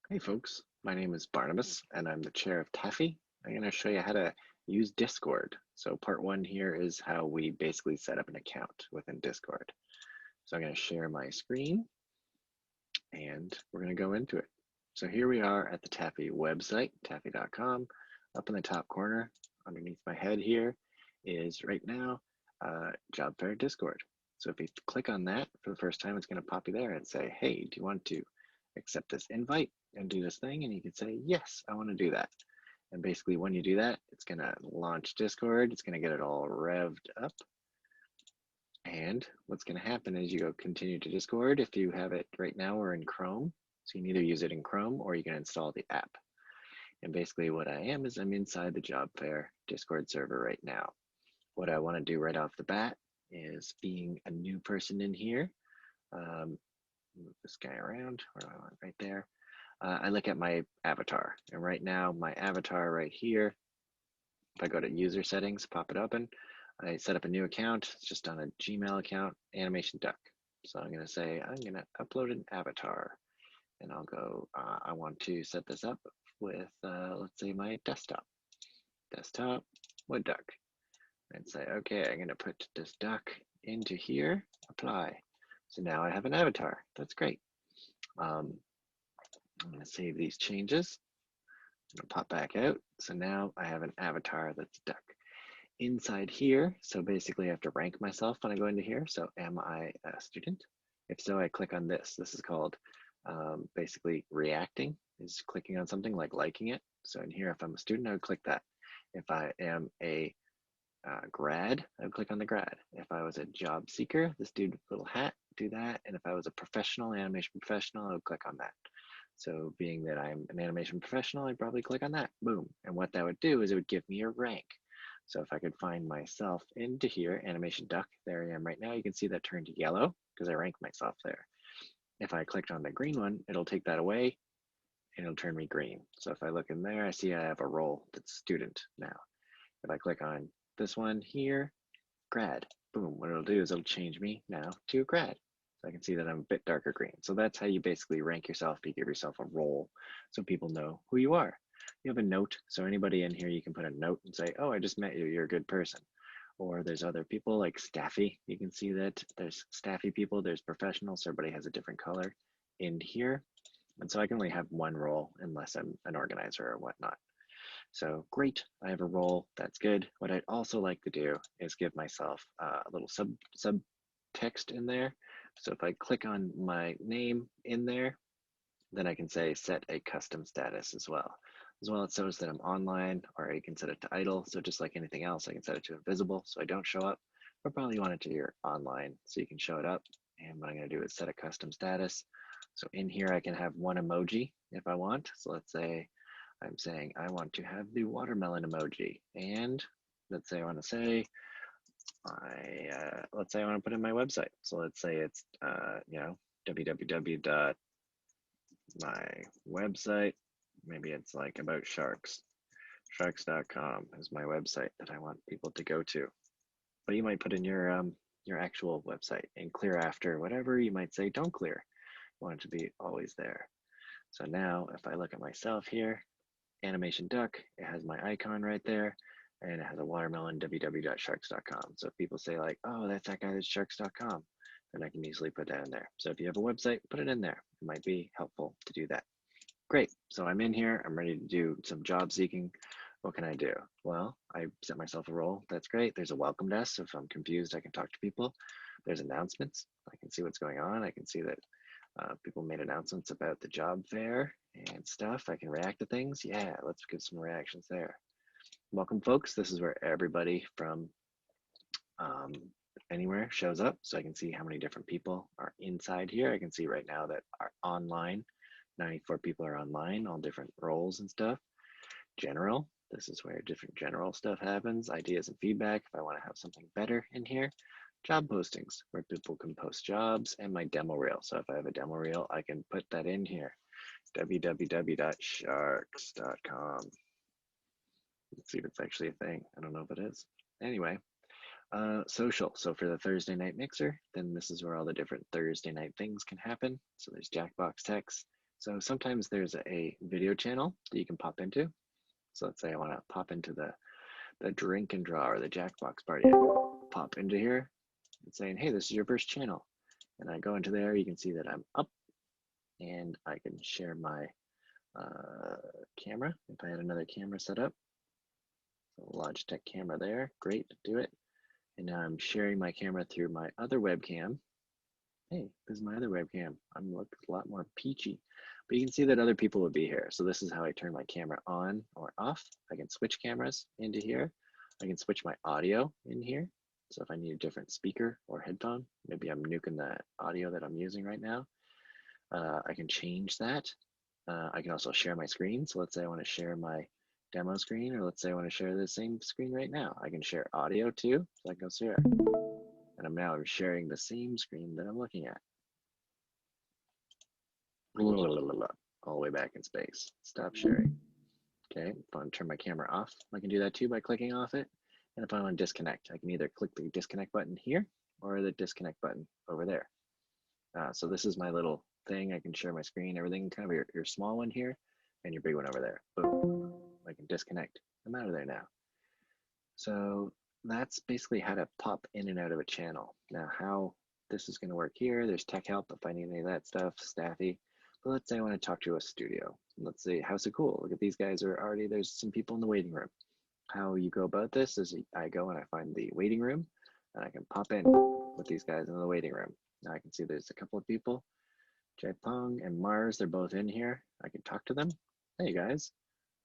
Hey folks, my name is Barnabas and I'm the chair of TAAFI. I'm going to show you how to use Discord. So part one here is how we basically set up an account within Discord. So I'm going to share my screen and we're going to go into it. So here we are at the TAAFI website, taafi.com. Up in the top corner underneath my head here is right now Job Fair Discord. So if you click on that for the first time, it's going to pop you there and say, hey, do you want to accept this invite and do this thing? And you can say, yes, I want to do that. And basically when you do that, it's going to launch Discord. It's going to get it all revved up. And what's going to happen is you go continue to Discord. If you have it right now, we're in Chrome. So you can either use it in Chrome or you can install the app. And basically what I am is I'm inside the Job Fair Discord server right now. What I want to do right off the bat is being a new person in here. Move this guy around, where do I want right there. I look at my avatar, and right now my avatar right here, if I go to user settings, pop it open, I set up a new account. It's just on a Gmail account, animation duck. So I'm going to say I'm going to upload an avatar, and I'll go. I want to set this up with let's say my desktop wood duck, and say okay. I'm going to put this duck into here, apply. So now I have an avatar. That's great. I'm going to save these changes. I'm going to pop back out. So now I have an avatar that's duck. Inside here, so basically I have to rank myself when I go into here. So am I a student? If so, I click on this. This is called basically reacting, is clicking on something like liking it. So in here, if I'm a student, I would click that. If I am a grad, I would click on the grad. If I was a job seeker, this dude with little hat, do that. And if I was a professional, animation professional, I would click on that. So being that I'm an animation professional, I'd probably click on that, boom. And what that would do is it would give me a rank. So if I could find myself into here, animation duck, there I am right now, you can see that turned yellow because I ranked myself there. If I clicked on the green one, it'll take that away and it'll turn me green. So if I look in there, I see I have a role that's student now. If I click on this one here, grad, boom, what it'll do is it'll change me now to a grad. So I can see that I'm a bit darker green. So that's how you basically rank yourself. You give yourself a role so people know who you are. You have a note. So anybody in here, you can put a note and say, oh, I just met you. You're a good person. Or there's other people like staffy. You can see that there's staffy people, there's professionals. So everybody has a different color in here. And so I can only have one role unless I'm an organizer or whatnot. So great, I have a role, that's good. What I'd also like to do is give myself a little subtext in there. So if I click on my name in there, then I can say set a custom status as well. As well, it shows that I'm online, or I can set it to idle. So just like anything else, I can set it to invisible so I don't show up. Or probably you want it to your online so you can show it up. And what I'm going to do is set a custom status. So in here, I can have one emoji if I want. So let's say I'm saying I want to have the watermelon emoji. And let's say I want to say, let's say I want to put in my website. So let's say it's, www.mywebsite. Maybe it's like about sharks. Sharks.com is my website that I want people to go to. But you might put in your actual website and clear after whatever. You might say don't clear. You want it to be always there. So now if I look at myself here, animation duck, it has my icon right there, and it has a watermelon www.sharks.com. So if people say like, oh, that's that guy that's sharks.com, then I can easily put that in there. So if you have a website, put it in there. It might be helpful to do that. Great, so I'm in here, I'm ready to do some job seeking. What can I do? Well, I set myself a role, that's great. There's a welcome desk, so if I'm confused, I can talk to people. There's announcements, I can see what's going on. I can see that people made announcements about the job fair and stuff. I can react to things. Yeah, let's give some reactions there. Welcome, folks. This is where everybody from um, anywhere shows up. So I can see how many different people are inside here. I can see right now that are online. 94 people are online, all different roles and stuff. General, this is where different general stuff happens. Ideas and feedback, if I want to have something better in here. Job postings, where people can post jobs, and my demo reel. So if I have a demo reel, I can put that in here. www.sharks.com. Let's see if it's actually a thing. I don't know if it is. Anyway, social. So for the Thursday night mixer, then this is where all the different Thursday night things can happen. So there's Jackbox text, So sometimes there's a video channel that you can pop into. So let's say I want to pop into the drink and draw or the Jackbox party. I pop into here and saying, hey, this is your first channel. And I go into there, you can see that I'm up and I can share my camera. If I had another camera set up, so Logitech camera there, great, do it. And now I'm sharing my camera through my other webcam. Hey, this is my other webcam. I'm looking a lot more peachy, but you can see that other people would be here. So this is how I turn my camera on or off. I can switch cameras into here. I can switch my audio in here. So if I need a different speaker or headphone, maybe I'm nuking the audio that I'm using right now, I can change that. I can also share my screen. So let's say I want to share my demo screen, or let's say I want to share the same screen right now. I can share audio too. So I can go share. And I'm now sharing the same screen that I'm looking at. All the way back in space. Stop sharing. Okay, if I want to turn my camera off, I can do that too by clicking off it. And if I want to disconnect, I can either click the disconnect button here or the disconnect button over there. So this is my little thing. I can share my screen, everything, kind of your small one here and your big one over there. Boom, I can disconnect. I'm out of there now. So that's basically how to pop in and out of a channel. Now how this is going to work here, there's tech help if I need any of that stuff, staffy. But let's say I want to talk to a studio. Let's say, how's it cool? Look at these guys are already, there's some people in the waiting room. How you go about this is I go and I find the waiting room and I can pop in with these guys in the waiting room. Now I can see there's a couple of people, Jaipong and Mars, they're both in here. I can talk to them. Hey guys,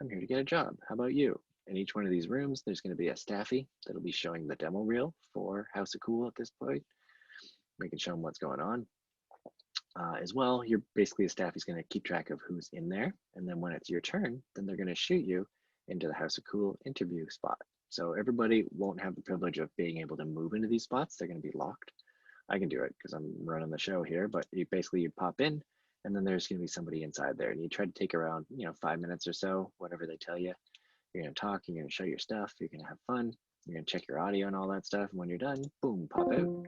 I'm here to get a job. How about you? In each one of these rooms, there's going to be a staffy that'll be showing the demo reel for House of Cool at this point. We can show them what's going on. As well, you're basically a staffy's going to keep track of who's in there. And then when it's your turn, then they're going to shoot you into the House of Cool interview spot. So everybody won't have the privilege of being able to move into these spots. They're going to be locked. I can do it because I'm running the show here, but you pop in and then there's going to be somebody inside there and you try to take around, 5 minutes or so, whatever they tell you. You're going to talk, you're going to show your stuff, you're going to have fun, you're going to check your audio and all that stuff. And when you're done, boom, pop out.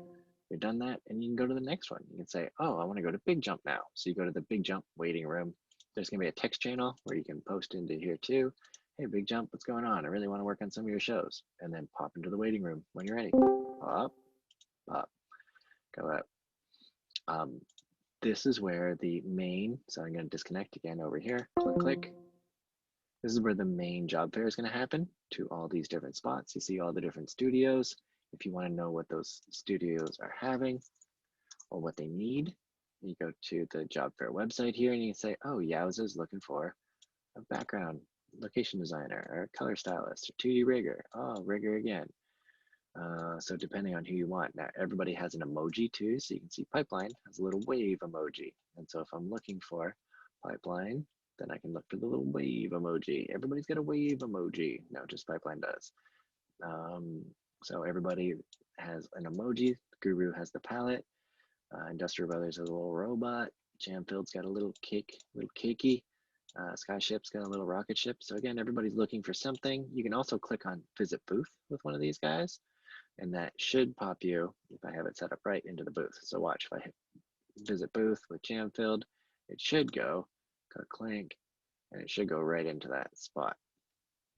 You're done that and you can go to the next one. You can say, oh, I want to go to Big Jump now. So you go to the Big Jump waiting room. There's going to be a text channel where you can post into here too. Hey, Big Jump, what's going on? I really want to work on some of your shows. And then pop into the waiting room when you're ready. Pop, pop, go out. This is where the main, so I'm going to disconnect again over here, click, click. This is where the main job fair is going to happen to all these different spots. You see all the different studios. If you want to know what those studios are having or what they need, you go to the job fair website here and you say, oh, Yowza's looking for a background location designer or a color stylist or 2D rigger. Oh, rigger again. So depending on who you want. Now everybody has an emoji too, so you can see Pipeline has a little wave emoji. And so if I'm looking for Pipeline, then I can look for the little wave emoji. Everybody's got a wave emoji. No, just Pipeline does. So everybody has an emoji. Guru has the palette. Industrial Brothers has a little robot. Jamfield's got a little cakey. Skyship's got a little rocket ship. So again, everybody's looking for something. You can also click on Visit Booth with one of these guys. And that should pop you, if I have it set up right, into the booth. So watch, if I hit Visit Booth with Jamfield, it should go clank, and it should go right into that spot.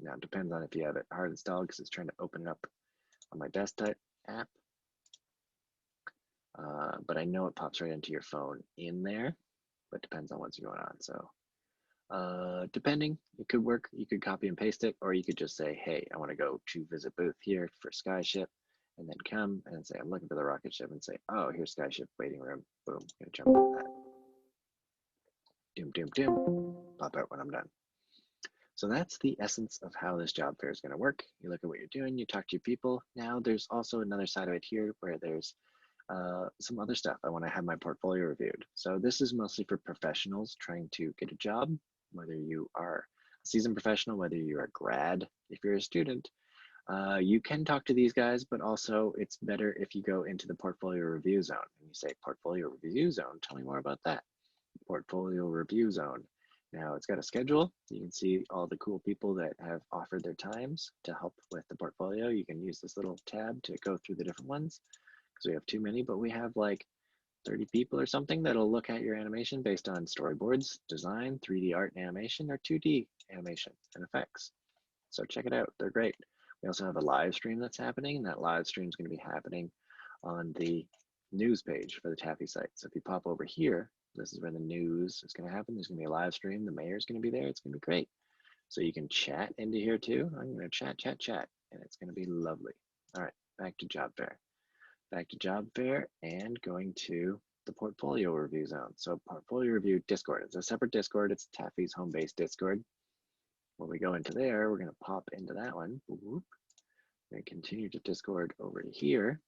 Now it depends on if you have it hard installed because it's trying to open it up on my desktop app. But I know it pops right into your phone in there, but depends on what's going on. So depending, it could work. You could copy and paste it, or you could just say, hey, I want to go to Visit Booth here for Skyship, and then come and say, I'm looking for the rocket ship, and say, oh, here's Skyship waiting room. Boom, gonna jump into that. Doom, doom, doom, pop out when I'm done. So that's the essence of how this job fair is going to work. You look at what you're doing, you talk to your people. Now there's also another side of it here where there's some other stuff. I want to have my portfolio reviewed. So this is mostly for professionals trying to get a job, whether you are a seasoned professional, whether you're a grad, if you're a student. You can talk to these guys, but also it's better if you go into the portfolio review zone and you say, portfolio review zone, tell me more about that. Portfolio review zone. Now it's got a schedule. You can see all the cool people that have offered their times to help with the portfolio. You can use this little tab to go through the different ones because we have too many, but we have like 30 people or something that'll look at your animation based on storyboards, design, 3D art and animation, or 2D animation and effects. So check it out, they're great. We also have a live stream that's happening, and that live stream is going to be happening on the news page for the TAAFI site. So if you pop over here, this is where the news is going to happen. There's going to be a live stream. The mayor's going to be there. It's going to be great. So you can chat into here too. I'm going to chat, and it's going to be lovely. All right, back to job fair. Back to job fair and going to the portfolio review zone. So portfolio review Discord. It's a separate Discord. It's TAAFI's home-based Discord. When we go into there, we're going to pop into that one. Whoop. And continue to Discord over here.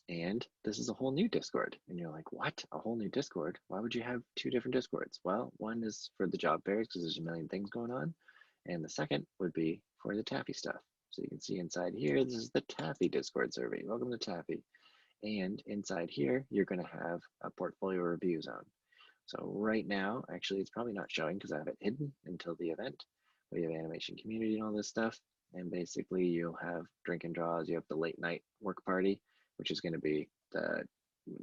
And this is a whole new Discord. And you're like, what? A whole new Discord? Why would you have two different Discords? Well, one is for the job fairs because there's a million things going on. And the second would be for the TAAFI stuff. So you can see inside here, this is the TAAFI Discord survey. Welcome to TAAFI. And inside here, you're going to have a portfolio review zone. So right now, actually, it's probably not showing because I have it hidden until the event. We have animation community and all this stuff. And basically, you'll have drink and draws. You have the late night work party, which is going to be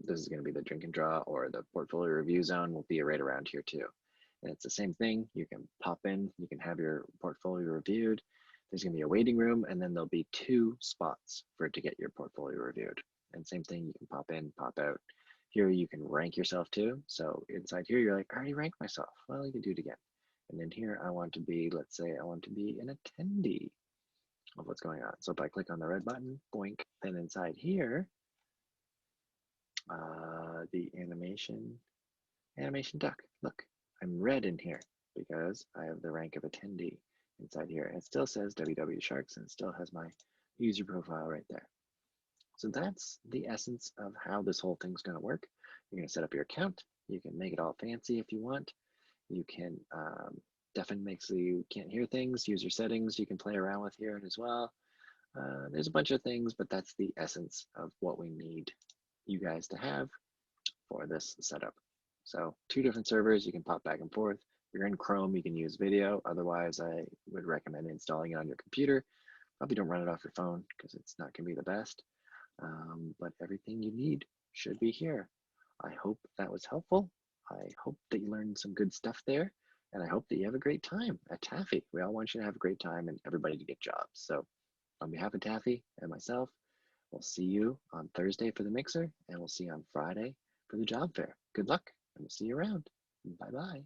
this is going to be the drink and draw, or the portfolio review zone will be right around here too. And it's the same thing. You can pop in, you can have your portfolio reviewed. There's going to be a waiting room, and then there'll be 2 spots for it to get your portfolio reviewed. And same thing, you can pop in, pop out. Here you can rank yourself too. So inside here, you're like, I already ranked myself. Well, you can do it again. And then here, I want to be, let's say I want to be an attendee of what's going on. So if I click on the red button, boink, then inside here, the animation duck, look, I'm red in here because I have the rank of attendee inside here. And it still says WW Sharks and it still has my user profile right there. So that's the essence of how this whole thing's going to work. You're going to set up your account. You can make it all fancy if you want. You can deafen make so you can't hear things. User settings you can play around with here as well. There's a bunch of things, but that's the essence of what we need you guys to have for this setup. So 2 different servers, you can pop back and forth. If you're in Chrome, you can use video. Otherwise, I would recommend installing it on your computer. Probably don't run it off your phone because it's not going to be the best. But everything you need should be here. I hope that was helpful. I hope that you learned some good stuff there. And I hope that you have a great time at TAAFI. We all want you to have a great time and everybody to get jobs. So on behalf of TAAFI and myself, we'll see you on Thursday for the mixer, and we'll see you on Friday for the job fair. Good luck, and we'll see you around. Bye-bye.